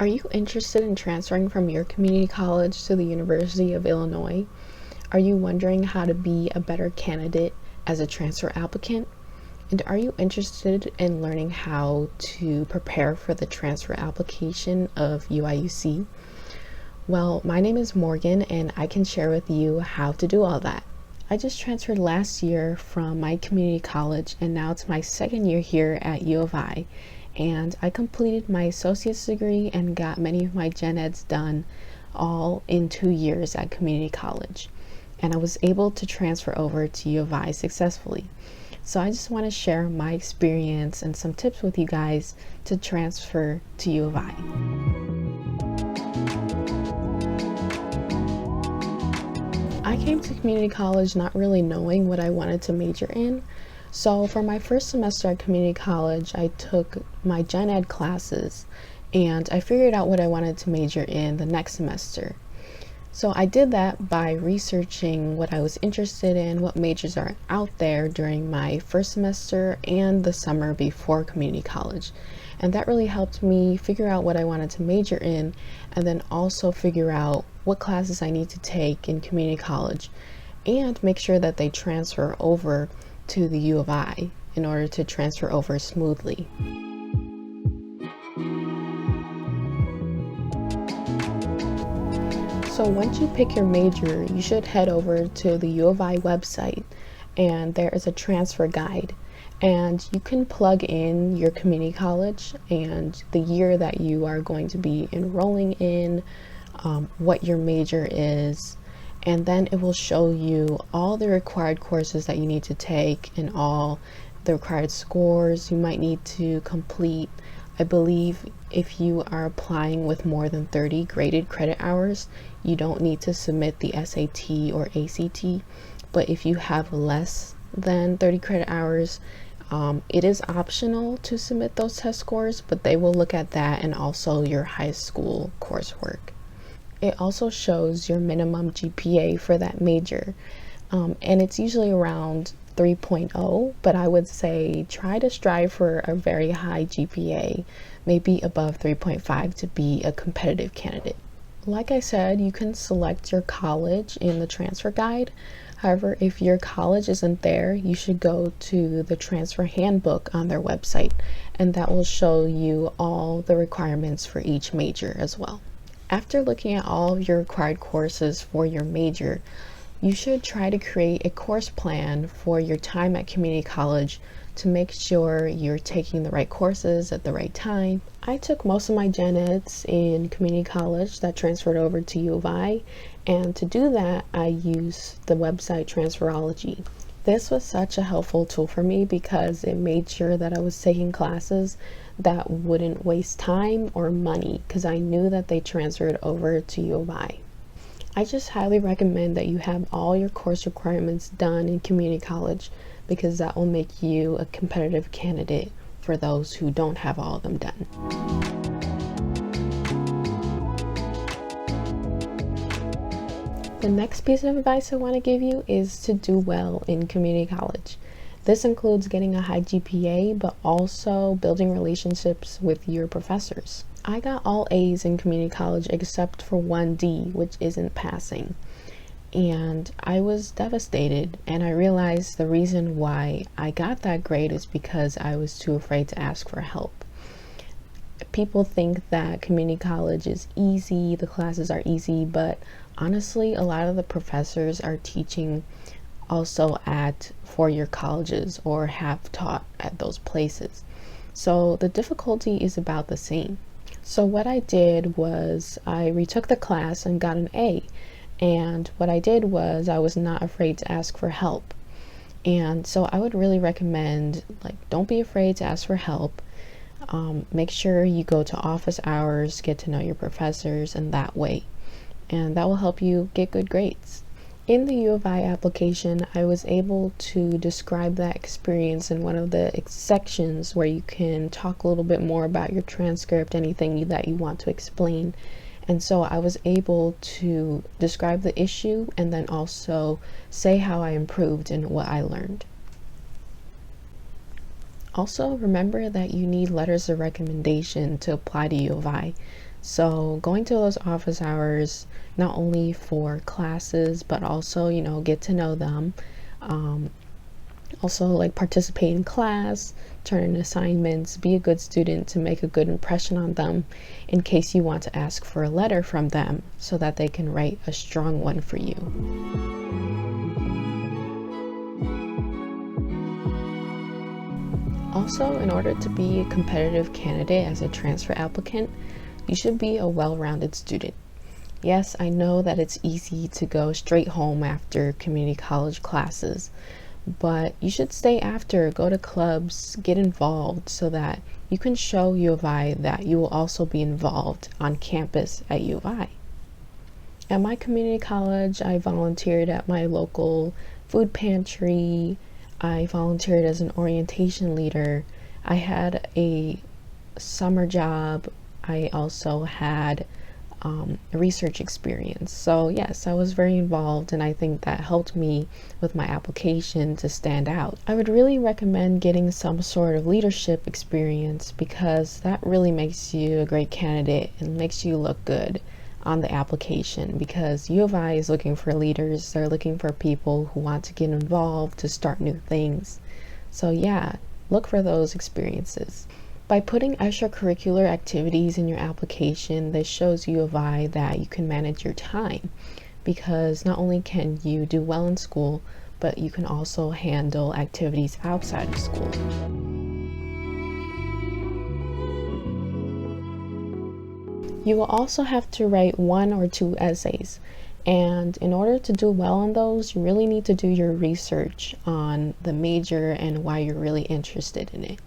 Are you interested in transferring from your community college to the University of Illinois? Are you wondering how to be a better candidate as a transfer applicant? And are you interested in learning how to prepare for the transfer application of UIUC? Well, my name is Morgan and I can share with you how to do all that. I just transferred last year from my community college and now it's my second year here at U of I. And I completed my associate's degree and got many of my gen eds done all in 2 years at community college. And I was able to transfer over to U of I successfully. So I just want to share my experience and some tips with you guys to transfer to U of I. I came to community college not really knowing what I wanted to major in. So for my first semester at community college, I took my gen ed classes and I figured out what I wanted to major in the next semester. So I did that by researching what I was interested in, what majors are out there during my first semester and the summer before community college. And that really helped me figure out what I wanted to major in and then also figure out what classes I need to take in community college and make sure that they transfer over to the U of I in order to transfer over smoothly. So once you pick your major, you should head over to the U of I website and there is a transfer guide and you can plug in your community college and the year that you are going to be enrolling in, what your major is, and then it will show you all the required courses that you need to take and all the required scores you might need to complete. I believe if you are applying with more than 30 graded credit hours, you don't need to submit the SAT or ACT, but if you have less than 30 credit hours, it is optional to submit those test scores, but they will look at that and also your high school coursework. It also shows your minimum GPA for that major, and it's usually around 3.0, but I would say try to strive for a very high GPA, maybe above 3.5 to be a competitive candidate. Like I said, you can select your college in the transfer guide. However, if your college isn't there, you should go to the transfer handbook on their website, and that will show you all the requirements for each major as well. After looking at all of your required courses for your major, you should try to create a course plan for your time at community college to make sure you're taking the right courses at the right time. I took most of my gen eds in community college that transferred over to U of I, and to do that I used the website Transferology. This was such a helpful tool for me because it made sure that I was taking classes that wouldn't waste time or money because I knew that they transferred over to U of I. I just highly recommend that you have all your course requirements done in community college because that will make you a competitive candidate for those who don't have all of them done. The next piece of advice I want to give you is to do well in community college. This includes getting a high GPA, but also building relationships with your professors. I got all A's in community college except for one D, which isn't passing. And I was devastated, and I realized the reason why I got that grade is because I was too afraid to ask for help. People think that community college is easy, the classes are easy, but honestly, a lot of the professors are teaching also at four-year colleges or have taught at those places. So the difficulty is about the same. So what I did was I retook the class and got an A. And what I did was I was not afraid to ask for help. And so I would really recommend, don't be afraid to ask for help. Make sure you go to office hours, get to know your professors in that way. And that will help you get good grades. In the U of I application, I was able to describe that experience in one of the sections where you can talk a little bit more about your transcript, anything that you want to explain. And so I was able to describe the issue and then also say how I improved and what I learned. Also, remember that you need letters of recommendation to apply to U of I. So going to those office hours, not only for classes, but also, get to know them. Also, like, participate in class, turn in assignments, be a good student to make a good impression on them in case you want to ask for a letter from them so that they can write a strong one for you. Also, in order to be a competitive candidate as a transfer applicant, you should be a well-rounded student. Yes, I know that it's easy to go straight home after community college classes, but you should stay after, go to clubs, get involved so that you can show U of I that you will also be involved on campus at U of I. At my community college, I volunteered at my local food pantry. I volunteered as an orientation leader. I had a summer job. I also had research experience. So yes, I was very involved, and I think that helped me with my application to stand out. I would really recommend getting some sort of leadership experience because that really makes you a great candidate and makes you look good on the application, because U of I is looking for leaders. They're looking for people who want to get involved, to start new things. So yeah, look for those experiences. By putting extracurricular activities in your application, this shows U of I that you can manage your time, because not only can you do well in school, but you can also handle activities outside of school. You will also have to write 1 or 2 essays, and in order to do well on those, you really need to do your research on the major and why you're really interested in it.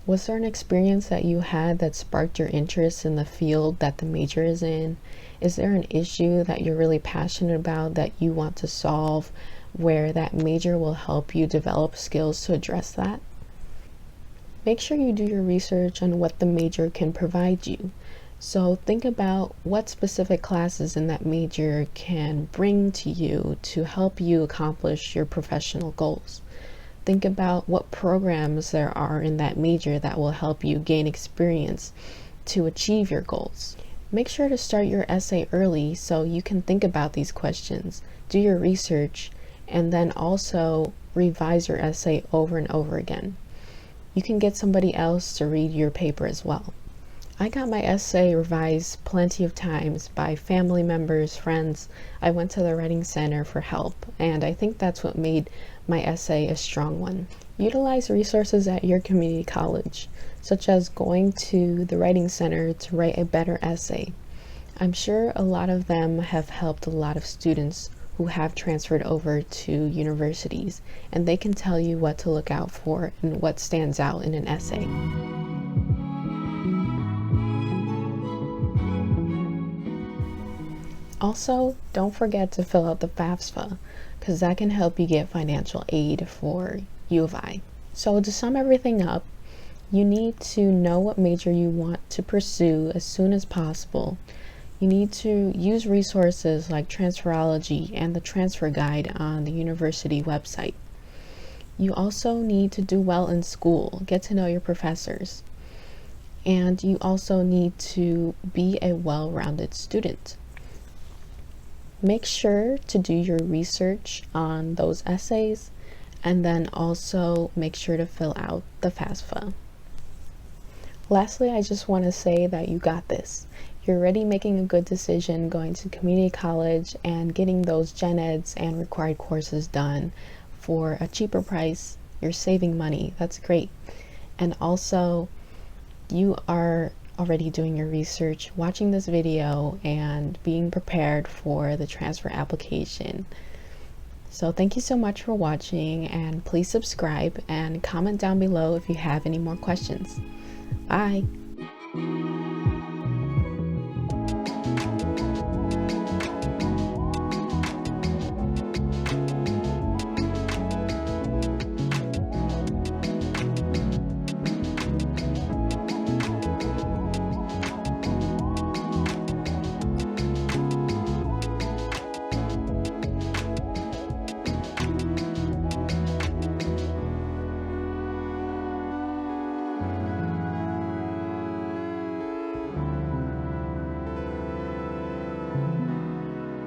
Was there an experience that you had that sparked your interest in the field that the major is in? Is there an issue that you're really passionate about that you want to solve, where that major will help you develop skills to address that? Make sure you do your research on what the major can provide you. So think about what specific classes in that major can bring to you to help you accomplish your professional goals. Think about what programs there are in that major that will help you gain experience to achieve your goals. Make sure to start your essay early so you can think about these questions, do your research, and then also revise your essay over and over again. You can get somebody else to read your paper as well. I got my essay revised plenty of times by family members, friends. I went to the writing center for help, and I think that's what made my essay a strong one. Utilize resources at your community college, such as going to the writing center to write a better essay. I'm sure a lot of them have helped a lot of students who have transferred over to universities, and they can tell you what to look out for and what stands out in an essay. Also, don't forget to fill out the FAFSA, because that can help you get financial aid for U of I. So to sum everything up, you need to know what major you want to pursue as soon as possible. You need to use resources like Transferology and the Transfer Guide on the university website. You also need to do well in school, get to know your professors. And you also need to be a well-rounded student. Make sure to do your research on those essays, and then also make sure to fill out the FAFSA. Lastly, I just want to say that you got this. You're already making a good decision going to community college and getting those gen eds and required courses done for a cheaper price. You're saving money. That's great. And also, you are already doing your research, watching this video, and being prepared for the transfer application. So thank you so much for watching, and please subscribe and comment down below if you have any more questions. Bye!